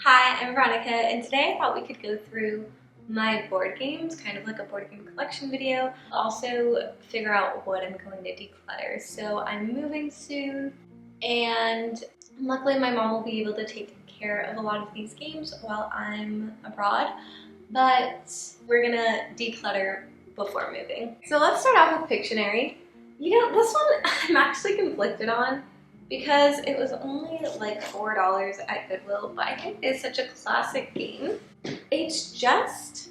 Hi, I'm Veronica, and today I thought we could go through my board games, kind of like a board game collection video. Also figure out what I'm going to declutter. So I'm moving soon, and luckily my mom will be able to take care of a lot of these games while I'm abroad, but we're gonna declutter before moving. So let's start off with Pictionary. You know, this one I'm actually conflicted on, because it was only like $4 at Goodwill, but I think it's such a classic game. It's just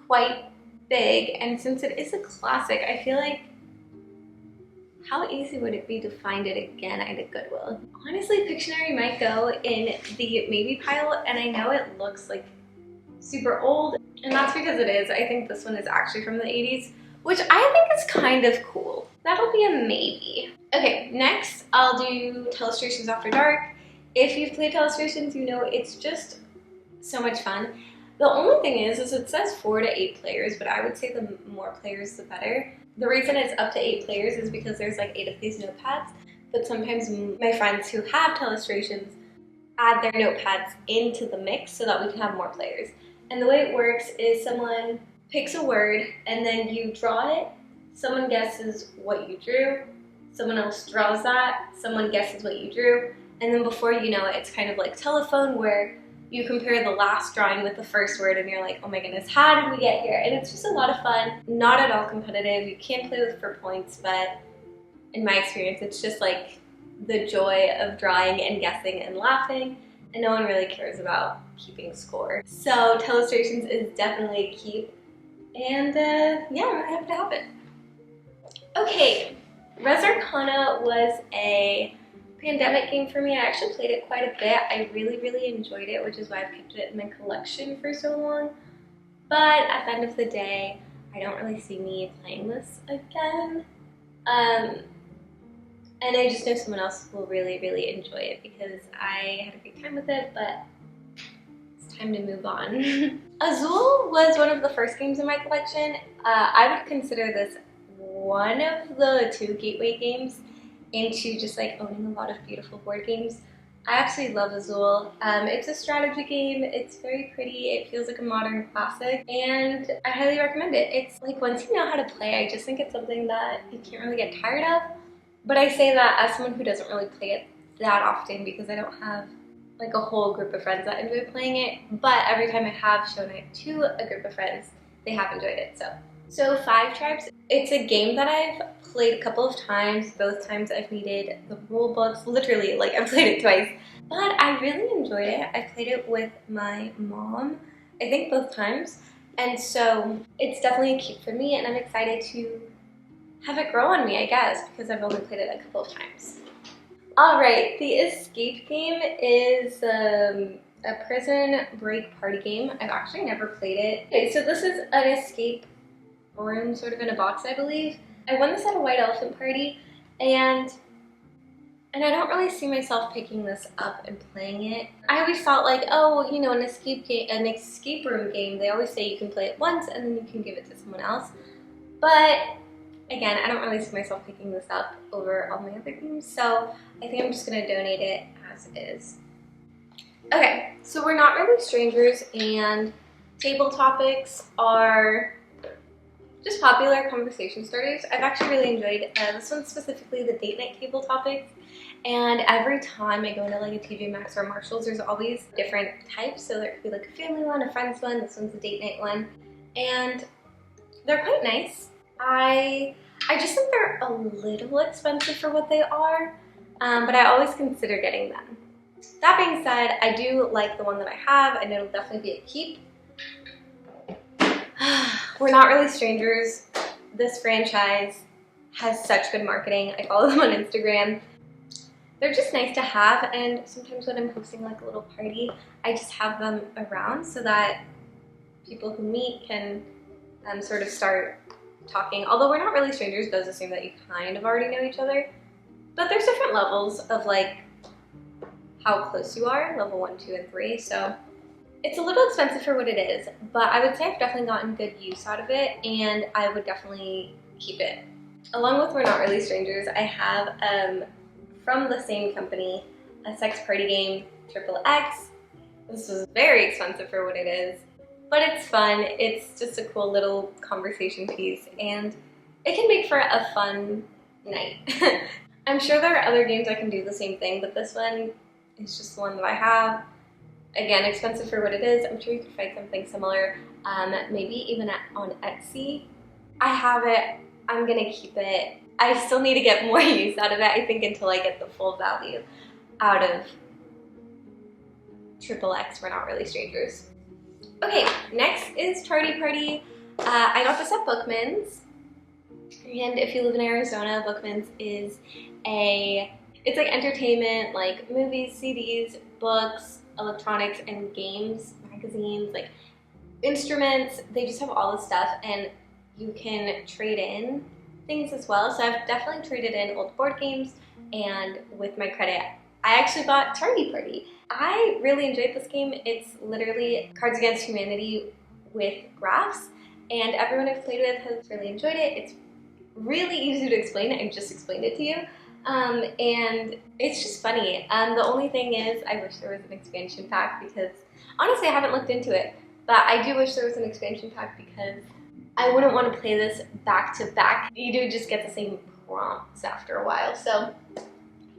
quite big, and since it is a classic, I feel like how easy would it be to find it again at a Goodwill? Honestly, Pictionary might go in the maybe pile, and I know it looks like super old, and that's because it is. I think this one is actually from the 80s, which I think is kind of cool. That'll be a maybe. Okay, next I'll do Telestrations After Dark. If you've played Telestrations, you know it's just so much fun. The only thing is it says 4 to 8 players, but I would say the more players the better. The reason it's up to 8 players is because there's like 8 of these notepads, but sometimes my friends who have Telestrations add their notepads into the mix so that we can have more players. And the way it works is someone picks a word and then you draw it, someone guesses what you drew, someone else draws that, someone guesses what you drew, and then before you know it, it's kind of like telephone where you compare the last drawing with the first word and you're like, oh my goodness, how did we get here? And it's just a lot of fun, not at all competitive. You can play with for points, but in my experience, it's just like the joy of drawing and guessing and laughing, and no one really cares about keeping score. So Telestrations is definitely a keep, and yeah, I'm really happy to have it. Okay, Res Arcana was a pandemic game for me. I actually played it quite a bit. I really enjoyed it, which is why I've kept it in my collection for so long. But at the end of the day, I don't really see me playing this again. And I just know someone else will really enjoy it because I had a great time with it, but it's time to move on. Azul was one of the first games in my collection. I would consider this one of the 2 gateway games into just like owning a lot of beautiful board games. I absolutely love Azul. It's a strategy game, it's very pretty, it feels like a modern classic, and I highly recommend it. It's like once you know how to play, I just think it's something that you can't really get tired of. But I say that as someone who doesn't really play it that often because I don't have like a whole group of friends that enjoy playing it, but every time I have shown it to a group of friends, they have enjoyed it. So 5 Tribes, it's a game that I've played a couple of times. Both times I've needed the rule books, literally, like I've played it twice. But I really enjoyed it. I played it with my mom, I think both times. And so it's definitely a keep for me, and I'm excited to have it grow on me, I guess, because I've only played it a couple of times. Alright, the Escape game is a prison break party game. I've actually never played it. Okay, so this is an escape room sort of in a box, I believe. I won this at a white elephant party, and I don't really see myself picking this up and playing it. I always thought like, oh, you know, an escape room game, they always say you can play it once and then you can give it to someone else. But again, I don't really see myself picking this up over all my other games, so I think I'm just gonna donate it as is. Okay, so we're not really strangers, and table topics are just popular conversation starters. I've actually really enjoyed this one, specifically the date night table topics. And every time I go into like a TJ Maxx or Marshalls, there's always different types. So there could be like a family one, a friends one, this one's a date night one. And they're quite nice. I just think they're a little expensive for what they are, but I always consider getting them. That being said, I do like the one that I have, and it'll definitely be a keep. We're not really strangers. This franchise has such good marketing. I follow them on Instagram. They're just nice to have, and sometimes when I'm hosting like a little party, I just have them around so that people who meet can sort of start talking. Although we're not really strangers, it does assume that you kind of already know each other. But there's different levels of like how close you are, level 1, 2, and 3. So it's a little expensive for what it is, but I would say I've definitely gotten good use out of it, and I would definitely keep it. Along with We're Not Really Strangers, I have from the same company a sex party game, XXX. This is very expensive for what it is, but it's fun. It's just a cool little conversation piece, and it can make for a fun night. I'm sure there are other games that can do the same thing, but this one is just the one that I have. Again, expensive for what it is. I'm sure you could find something similar, maybe even on Etsy. I have it. I'm gonna keep it. I still need to get more use out of it, I think, until I get the full value out of XXX, We're Not Really Strangers. Okay, next is Charty Party. I got this at Bookman's, and if you live in Arizona, Bookman's is it's like entertainment, like movies, CDs, books, electronics, and games, magazines, like instruments. They just have all this stuff, and you can trade in things as well. So I've definitely traded in old board games, and with my credit, I actually bought Charty Party. I really enjoyed this game. It's literally Cards Against Humanity with graphs, and everyone I've played with has really enjoyed it. It's really easy to explain. I just explained it to you. And it's just funny. The only thing is, I wish there was an expansion pack, because honestly I haven't looked into it, but I do wish there was an expansion pack, because I wouldn't want to play this back to back. You do just get the same prompts after a while. So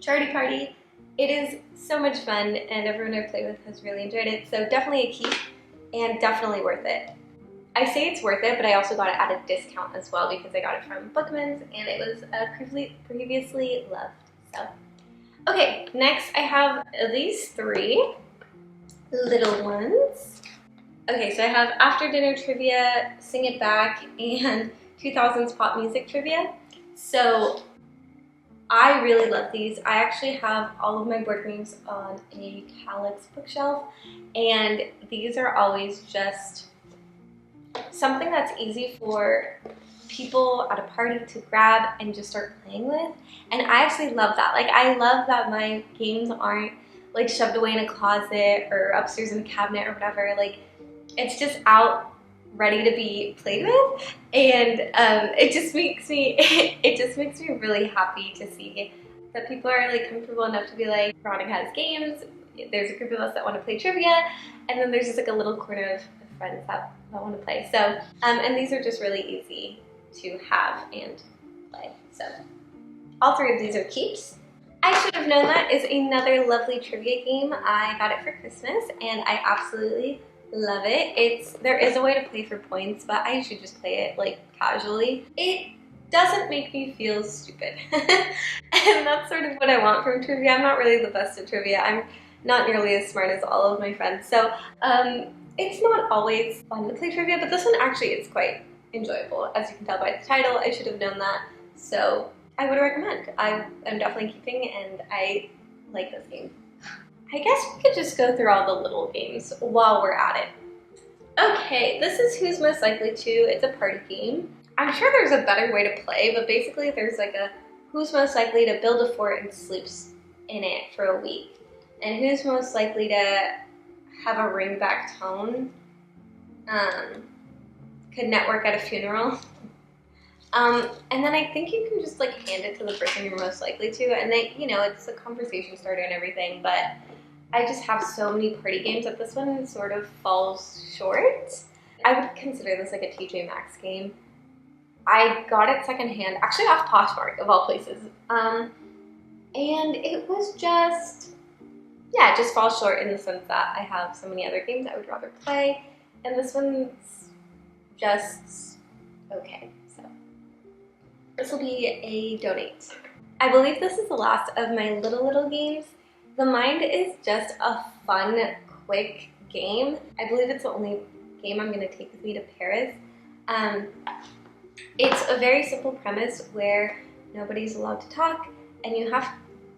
Charty Party, it is so much fun, and everyone I've played with has really enjoyed it. So definitely a keep, and definitely worth it. I say it's worth it, but I also got it at a discount as well, because I got it from Bookman's, and it was previously loved. So, okay, next I have these three little ones. Okay, so I have After Dinner Trivia, Sing It Back, and 2000s Pop Music Trivia. So I really love these. I actually have all of my board games on a Kallax bookshelf, and these are always just something that's easy for people at a party to grab and just start playing with. And I actually love that. Like, I love that my games aren't like shoved away in a closet or upstairs in a cabinet or whatever. Like, it's just out ready to be played with, and it just makes me really happy to see that people are like comfortable enough to be like, Veronica has games, there's a group of us that want to play trivia, and then there's just like a little corner of friends that want to play. So and these are just really easy to have and play. So all three of these are keeps. I Should Have Known That is another lovely trivia game. I got it for Christmas, and I absolutely love it. There is a way to play for points, but I should just play it like casually. It doesn't make me feel stupid. And that's sort of what I want from trivia. I'm not really the best at trivia. I'm not nearly as smart as all of my friends. So it's not always fun to play trivia, but this one actually is quite enjoyable. As you can tell by the title, I should have known that. So I would recommend. I'm definitely keeping, and I like this game. I guess we could just go through all the little games while we're at it. Okay, this is Who's Most Likely To. It's a party game. I'm sure there's a better way to play, but basically there's like a who's most likely to build a fort and sleeps in it for a week, and who's most likely to have a ringback tone, could network at a funeral. And then I think you can just like hand it to the person you're most likely to, and they, you know, it's a conversation starter and everything, but I just have so many party games that this one sort of falls short. I would consider this like a TJ Maxx game. I got it secondhand, actually off Poshmark of all places, and it was just, yeah, it just falls short in the sense that I have so many other games I would rather play, and this one's just okay. So this will be a donate. I believe this is the last of my little games. The Mind is just a fun, quick game. I believe it's the only game I'm going to take with me to Paris. It's a very simple premise where nobody's allowed to talk, and you have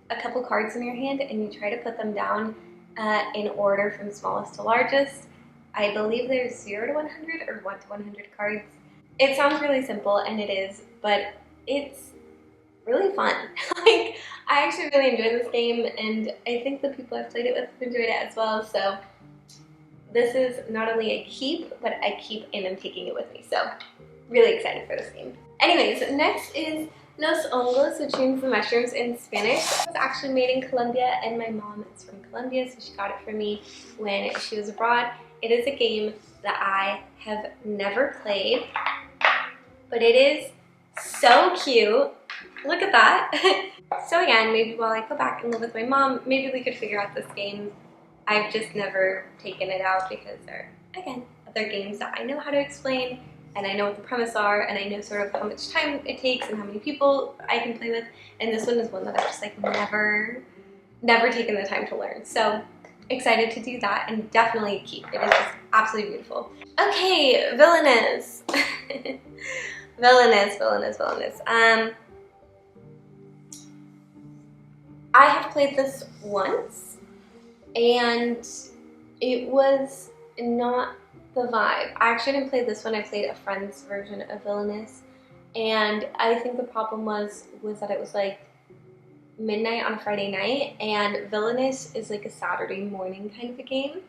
a couple cards in your hand, and you try to put them down in order from smallest to largest. I believe there's 0 to 100 or 1 to 100 cards. It sounds really simple, and it is, but it's really fun. Like, I actually really enjoy this game, and I think the people I've played it with have enjoyed it as well. So this is not only a keep, but I keep and I'm taking it with me. So really excited for this game. Anyways, next is Los Hongos, which means the mushrooms in Spanish. It was actually made in Colombia, and my mom is from Colombia, so she got it for me when she was abroad. It is a game that I have never played, but it is so cute. Look at that. So again, maybe while I go back and live with my mom, maybe we could figure out this game. I've just never taken it out because there are, again, other games that I know how to explain, and I know what the premise are, and I know sort of how much time it takes and how many people I can play with. And this one is one that I've just like never taken the time to learn. So excited to do that, and definitely keep. It is just absolutely beautiful. Okay, villainous. villainous. I have played this once, and it was not the vibe. I actually didn't play this one. I played a friend's version of Villainous, and I think the problem was that it was like midnight on a Friday night, and Villainous is like a Saturday morning kind of a game.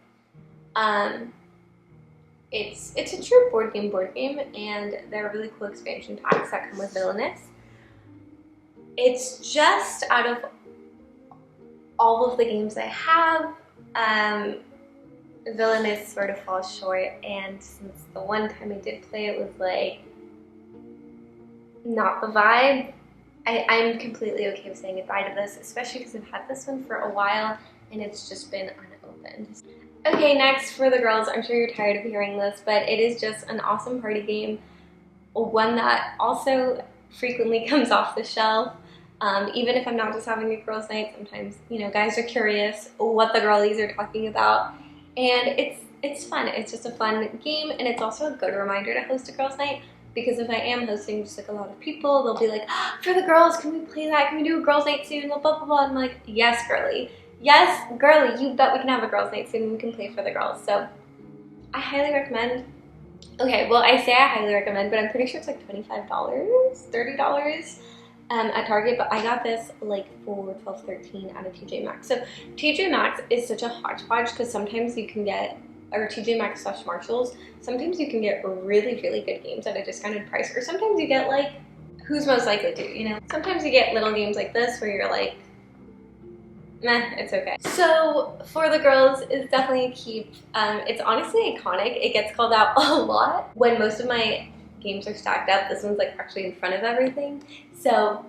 It's a true board game, and there are really cool expansion packs that come with Villainous. It's just out of all of the games I have, Villainous sort of falls short, and since the one time I did play it was like not the vibe, I'm completely okay with saying goodbye to this, especially because I've had this one for a while and it's just been unopened. Okay, next for the girls, I'm sure you're tired of hearing this, but it is just an awesome party game, one that also frequently comes off the shelf. Even if I'm not just having a girls' night, sometimes, you know, guys are curious what the girlies are talking about. And it's fun. It's just a fun game, and it's also a good reminder to host a girls' night, because if I am hosting just like a lot of people, they'll be like, oh, for the girls, can we play that? Can we do a girls' night soon? Blah, blah, blah. I'm like, yes, girly. Yes, girly, you bet we can have a girls' night soon and we can play for the girls. So I highly recommend. Okay, well, I say I highly recommend, but I'm pretty sure it's like $25, $30 at Target, but I got this like for $12, $13 at a TJ Maxx. So TJ Maxx is such a hodgepodge, because sometimes you can get, or TJ Maxx / Marshalls, sometimes you can get really, really good games at a discounted price, or sometimes you get like, who's most likely to, you know? Sometimes you get little games like this where you're like, meh, it's okay. So for the girls, it's definitely a keep. It's honestly iconic. It gets called out a lot when most of my games are stacked up. This one's like actually in front of everything. So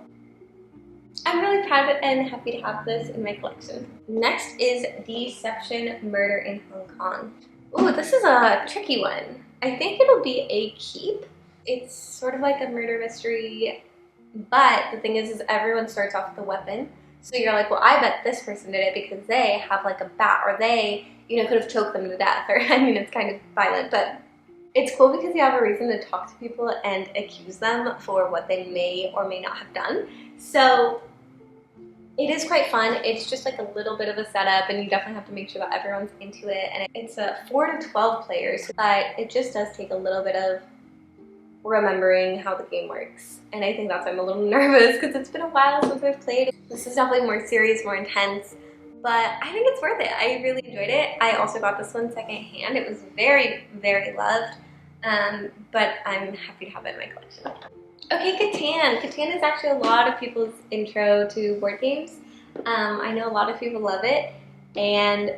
I'm really proud and happy to have this in my collection. Next is Deception Murder in Hong Kong. Ooh, this is a tricky one. I think it'll be a keep. It's sort of like a murder mystery, but the thing is everyone starts off with a weapon. So you're like, well, I bet this person did it because they have like a bat, or they, you know, could have choked them to death, or I mean, it's kind of violent, but it's cool because you have a reason to talk to people and accuse them for what they may or may not have done. So it is quite fun. It's just like a little bit of a setup, and you definitely have to make sure that everyone's into it. And it's a 4 to 12 players, but it just does take a little bit of remembering how the game works. And I think that's why I'm a little nervous, because it's been a while since I've played. This is definitely more serious, more intense, but I think it's worth it. I really enjoyed it. I also got this one secondhand. It was very, very loved, but I'm happy to have it in my collection. Okay, Catan. Catan is actually a lot of people's intro to board games. I know a lot of people love it, and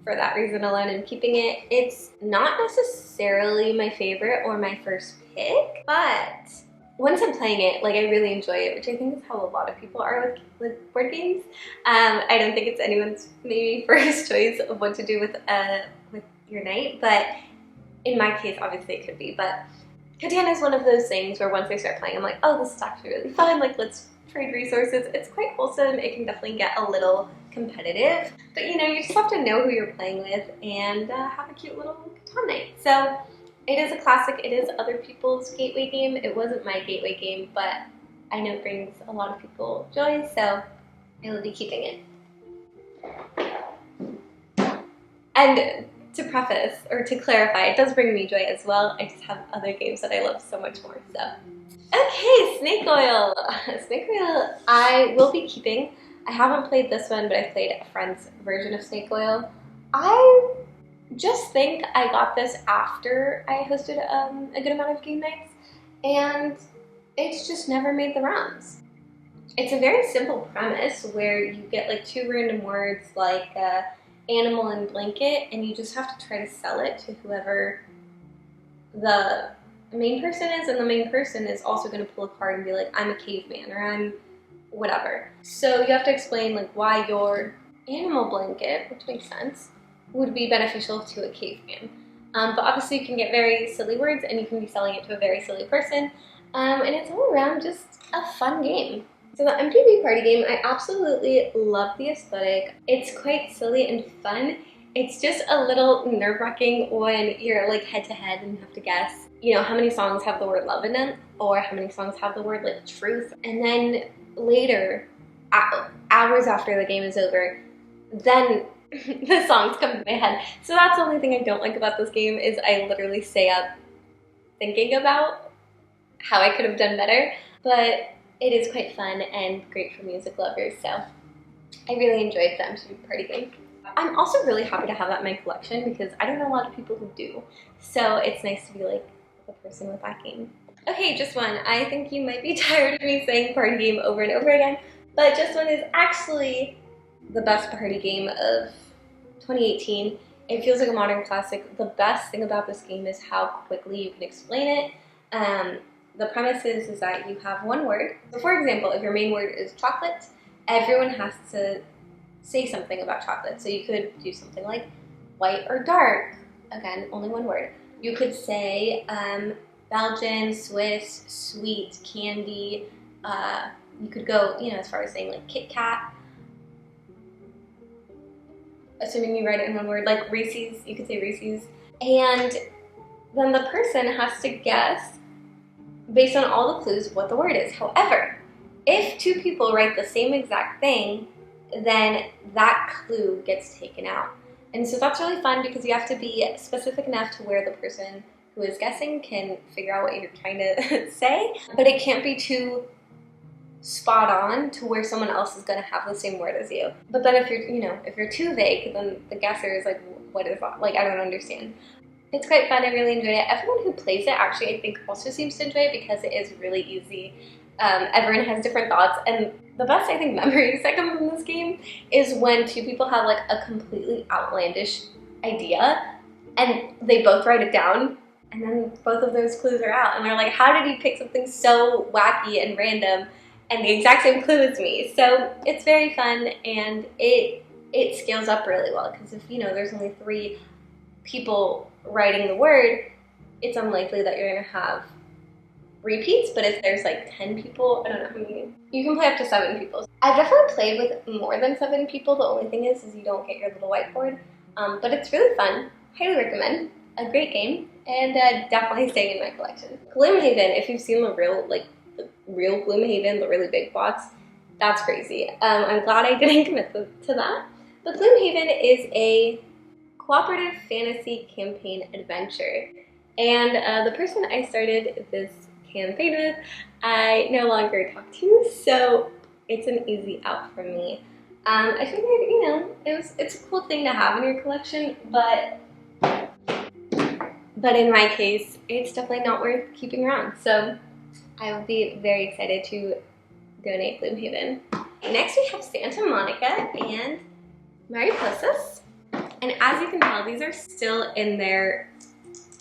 for that reason alone, I'm keeping it. It's not necessarily my favorite or my first pick, but once I'm playing it, like, I really enjoy it, which I think is how a lot of people are with board games. I don't think it's anyone's maybe first choice of what to do with your night, but in my case, obviously it could be. But Catan is one of those things where once I start playing, I'm like, oh, this is actually really fun. Like, let's trade resources. It's quite wholesome. It can definitely get a little competitive, but you know, you just have to know who you're playing with and have a cute little Catan night. So it is a classic. It is other people's gateway game. It wasn't my gateway game, but I know it brings a lot of people joy, so I will be keeping it. And to preface, or to clarify, it does bring me joy as well. I just have other games that I love so much more, so. Okay, Snake Oil. Snake Oil I will be keeping. I haven't played this one, but I've played a friend's version of Snake Oil. I just think I got this after I hosted a good amount of game nights, and it's just never made the rounds. it's a very simple premise where you get like two random words like animal and blanket, and you just have to try to sell it to whoever the main person is, and the main person is also going to pull a card and be like, I'm a caveman, or I'm whatever. So you have to explain like why your animal blanket, which makes sense, would be beneficial to a caveman. But obviously you can get very silly words and you can be selling it to a very silly person. And it's all around just a fun game. So the MTV Party game, I absolutely love the aesthetic. It's quite silly and fun. It's just a little nerve-wracking when you're like head-to-head and you have to guess, you know, how many songs have the word love in them, or how many songs have the word like truth. And then later, hours after the game is over, then the songs come to my head. So that's the only thing I don't like about this game, is I literally stay up thinking about how I could have done better. But it is quite fun and great for music lovers, so I really enjoyed the MTV Party game. I'm also really happy to have that in my collection because I don't know a lot of people who do, so it's nice to be like the person with that game. Okay, Just One. I think you might be tired of me saying party game over and over again, but Just One is actually the best party game of 2018. It feels like a modern classic. The best thing about this game is how quickly you can explain it. The premise is that you have one word. So for example, if your main word is chocolate, everyone has to say something about chocolate. So you could do something like white or dark. Again, only one word. You could say Belgian, Swiss, sweet, candy. You could go, you know, as far as saying like Kit Kat. Assuming you write it in one word, like Reese's, you could say Reese's. And then the person has to guess based on all the clues what the word is. However, if two people write the same exact thing, then that clue gets taken out. And so that's really fun because you have to be specific enough to where the person who is guessing can figure out what you're trying to say, but it can't be too spot on to where someone else is going to have the same word as you. But then if you're, you know, if you're too vague, then the guesser is like, what is that? Like, I don't understand. It's quite fun. I really enjoyed it. Everyone who plays it actually, I think, also seems to enjoy it because it is really easy. Everyone has different thoughts, and the best, I think, memories that come from this game is when two people have like a completely outlandish idea and they both write it down, and then both of those clues are out, and they're like, how did you pick something so wacky and random and the exact same clue as me? So it's very fun, and it scales up really well because if, you know, there's only 3 people writing the word, it's unlikely that you're going to have repeats, but if there's like 10 people, I don't know how many, you can play up to 7 people. I've definitely played with more than 7 people. The only thing is you don't get your little whiteboard, but it's really fun. Highly recommend. A great game, and definitely staying in my collection. Gloomhaven, if you've seen the real Gloomhaven, the really big box, that's crazy. I'm glad I didn't commit to that. But Gloomhaven is a cooperative fantasy campaign adventure, and the person I started this campaign with, I no longer talk to, so it's an easy out for me. I figured, you know, it's a cool thing to have in your collection, but in my case, it's definitely not worth keeping around. So I will be very excited to donate Gloomhaven. Next we have Santa Monica and Mariposas. And as you can tell, these are still in their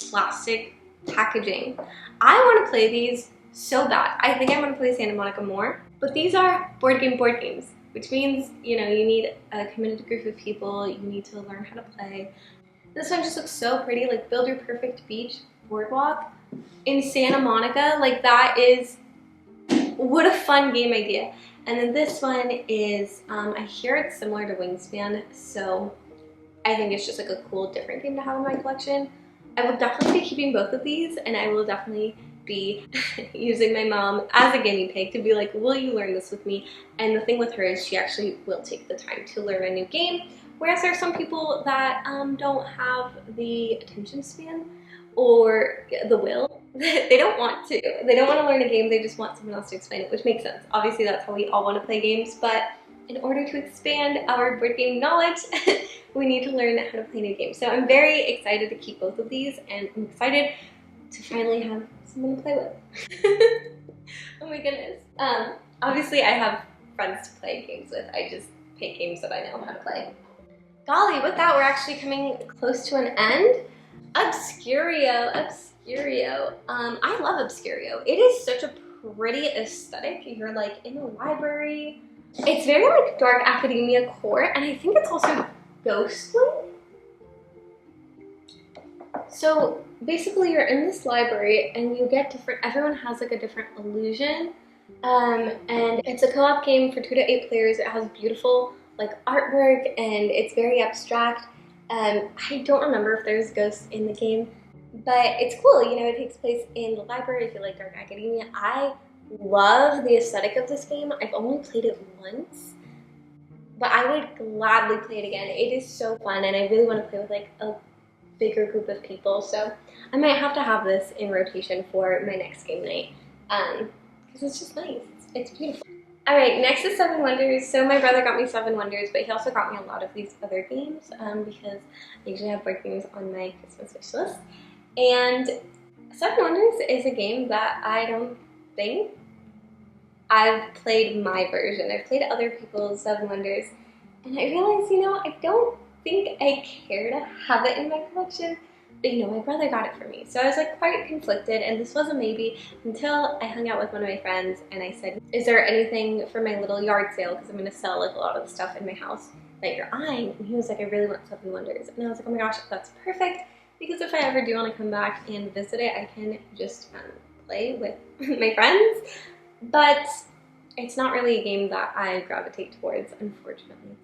plastic packaging. I want to play these so bad. I think I want to play Santa Monica more. But these are board games, which means, you know, you need a committed group of people. You need to learn how to play. This one just looks so pretty, like build your perfect beach boardwalk in Santa Monica. Like that is, what a fun game idea. And then this one is, I hear it's similar to Wingspan, so I think it's just like a cool different game to have in my collection. I will definitely be keeping both of these, and I will definitely be using my mom as a guinea pig to be like, will you learn this with me? And the thing with her is she actually will take the time to learn a new game. Whereas there are some people that don't have the attention span or the will. They don't want to. They don't want to learn a game, they just want someone else to explain it, which makes sense. Obviously that's how we all want to play games, but in order to expand our board game knowledge, we need to learn how to play new games. So I'm very excited to keep both of these, and I'm excited to finally have someone to play with. Oh my goodness. Obviously, I have friends to play games with. I just pick games that I know how to play. Golly, with that, we're actually coming close to an end. Obscurio. I love Obscurio. It is such a pretty aesthetic. You're like in a library. It's very like dark academia core, and I think it's also ghostly. So basically you're in this library and you get everyone has like a different illusion. And it's a co-op game for 2 to 8 players. It has beautiful like artwork and it's very abstract. I don't remember if there's ghosts in the game, but it's cool. You know, it takes place in the library if you like dark academia. I love the aesthetic of this game. I've only played it once, but I would gladly play it again. It is so fun and I really want to play with like a bigger group of people, so I might have to have this in rotation for my next game night because it's just nice. It's beautiful. All right, next is Seven Wonders. So my brother got me Seven Wonders, but he also got me a lot of these other games because I usually have board games on my Christmas wish list. And Seven Wonders is a game that I don't think I've played my version. I've played other people's Seven Wonders, and I realized, you know, I don't think I care to have it in my collection, but you know, my brother got it for me. So I was like quite conflicted, and this was a maybe until I hung out with one of my friends and I said, is there anything for my little yard sale, because I'm going to sell like a lot of the stuff in my house that you're eyeing? And he was like, I really want Seven Wonders. And I was like, oh my gosh, that's perfect, because if I ever do want to come back and visit it, I can just play with my friends. But it's not really a game that I gravitate towards, unfortunately.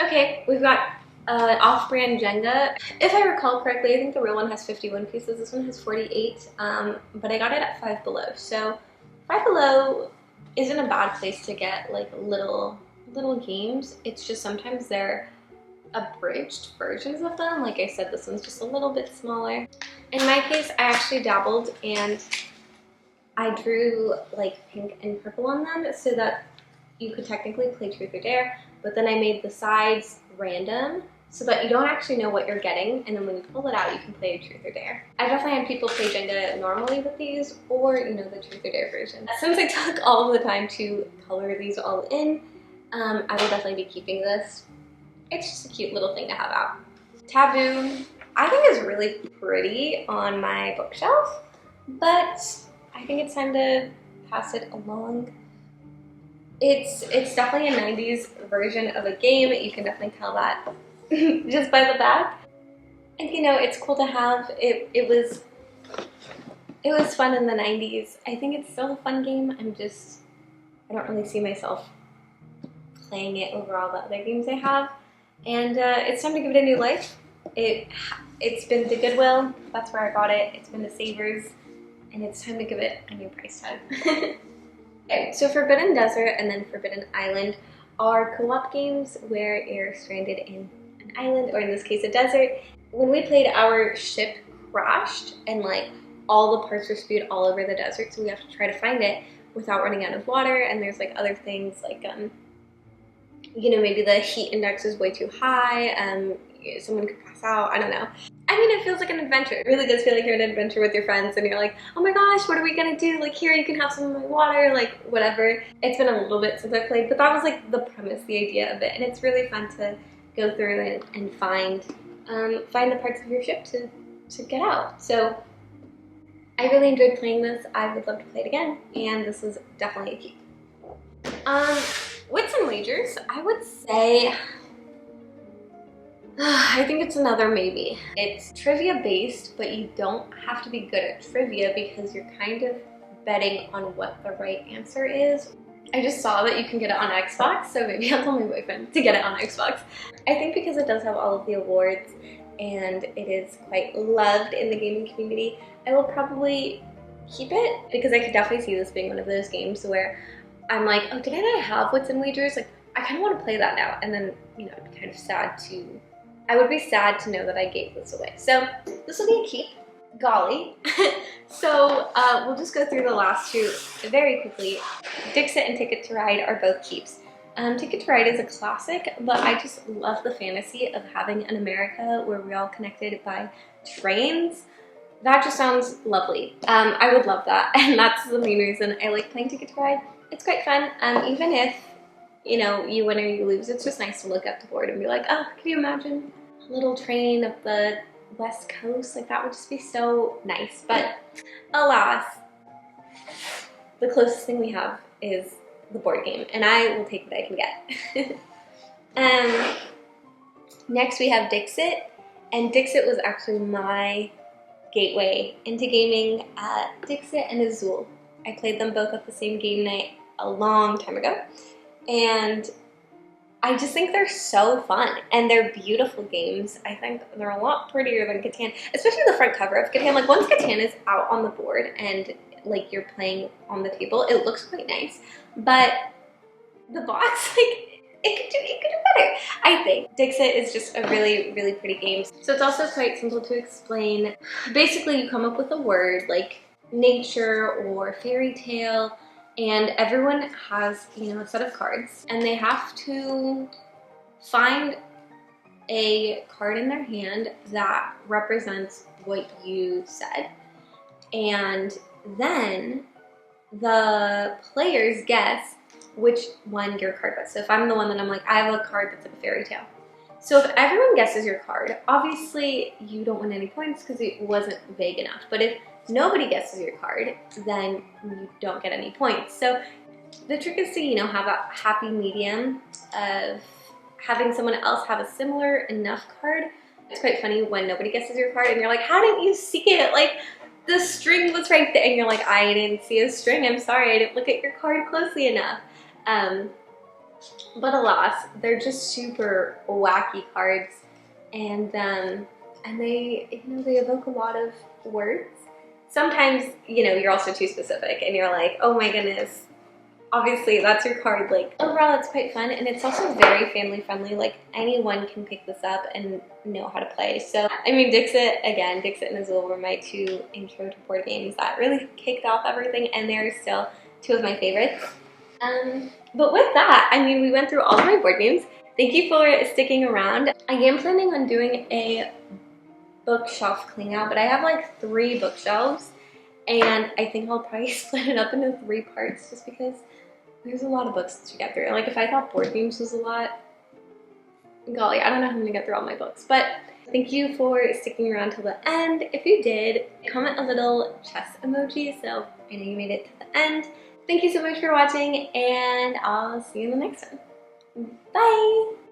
Okay, we've got off-brand Jenga. If I recall correctly, I think the real one has 51 pieces. This one has 48, but I got it at Five Below. So Five Below isn't a bad place to get like little games. It's just sometimes they're abridged versions of them. Like I said, this one's just a little bit smaller. In my case, I actually dabbled and I drew like pink and purple on them so that you could technically play Truth or Dare, but then I made the sides random so that you don't actually know what you're getting, and then when you pull it out, you can play Truth or Dare. I definitely had people play Jenga normally with these, or you know, the Truth or Dare version. Since I took all of the time to color these all in, I will definitely be keeping this. It's just a cute little thing to have out. Taboo, I think is really pretty on my bookshelf, but I think it's time to pass it along. It's definitely a 90s version of a game. You can definitely tell that just by the back. And you know, it's cool to have. It was fun in the 90s. I think it's still a fun game. I don't really see myself playing it over all the other games I have. And it's time to give it a new life. It's been to Goodwill. That's where I got it. It's been to Savers. And it's time to give it a new price tag. Okay, so Forbidden Desert and then Forbidden Island are co-op games where you're stranded in an island, or in this case a desert. When we played, our ship crashed and like all the parts were spewed all over the desert, so we have to try to find it without running out of water. And there's like other things like you know, maybe the heat index is way too high, someone could pass out, I don't know. I mean, it feels like an adventure. It really does feel like you're in an adventure with your friends and you're like, oh my gosh, what are we gonna do? Like, here, you can have some of my water, like whatever. It's been a little bit since I played, but that was like the premise, the idea of it. And it's really fun to go through and find the parts of your ship to get out. So I really enjoyed playing this. I would love to play it again, and this is definitely a keep. Wits and Wagers, I would say, I think it's another maybe. It's trivia based, but you don't have to be good at trivia because you're kind of betting on what the right answer is. I just saw that you can get it on Xbox, so maybe I'll tell my boyfriend to get it on Xbox. I think because it does have all of the awards and it is quite loved in the gaming community, I will probably keep it because I could definitely see this being one of those games where I'm like, oh, did I not have Wits and Wagers? Like, I kind of want to play that now. And then, you know, it'd be kind of sad to, I would be sad to know that I gave this away. So this will be a keep. Golly. So we'll just go through the last two very quickly. Dixit and Ticket to Ride are both keeps. Ticket to Ride is a classic, but I just love the fantasy of having an America where we're all connected by trains. That just sounds lovely. I would love that, and that's the main reason I like playing Ticket to Ride. it's quite fun. Even if, you know, you win or you lose, it's just nice to look at the board and be like, oh, can you imagine a little train of the West Coast? Like, that would just be so nice. But alas, the closest thing we have is the board game, and I will take what I can get. Next we have Dixit, and Dixit was actually my gateway into gaming. Dixit and Azul. I played them both at the same game night a long time ago, and I just think they're so fun, and they're beautiful games. I think they're a lot prettier than Catan, especially the front cover of Catan. Like, once Catan is out on the board and like you're playing on the table, it looks quite nice, but the box, like, it could do better, I think. Dixit is just a really, really pretty game. So it's also quite simple to explain. Basically, you come up with a word like nature or fairy tale, and everyone has, you know, a set of cards, and they have to find a card in their hand that represents what you said. And then the players guess which one your card was. So if I'm the one that I'm like, I have a card that's like a fairy tale. So if everyone guesses your card, obviously you don't win any points because it wasn't vague enough. But if nobody guesses your card, then you don't get any points. So the trick is to, you know, have a happy medium of having someone else have a similar enough card. It's quite funny when nobody guesses your card and you're like, how didn't you see it? Like, the string was right there. And you're like, I didn't see a string. I'm sorry, I didn't look at your card closely enough. But alas, they're just super wacky cards, and they, you know, they evoke a lot of words. Sometimes, you know, you're also too specific, and you're like, oh my goodness, obviously that's your card. Like, overall, it's quite fun, and it's also very family friendly. Like, anyone can pick this up and know how to play. So, I mean, Dixit and Azul were my two intro to board games that really kicked off everything, and they're still two of my favorites. But with that, I mean, we went through all of my board games. Thank you for sticking around. I am planning on doing a bookshelf clean out, but I have like 3 bookshelves, and I think I'll probably split it up into 3 parts just because there's a lot of books to get through. Like, if I thought board games was a lot, golly, I don't know how I'm gonna get through all my books. But thank you for sticking around till the end. If you did, comment a little chess emoji so I know you made it to the end. Thank you so much for watching, and I'll see you in the next one. Bye!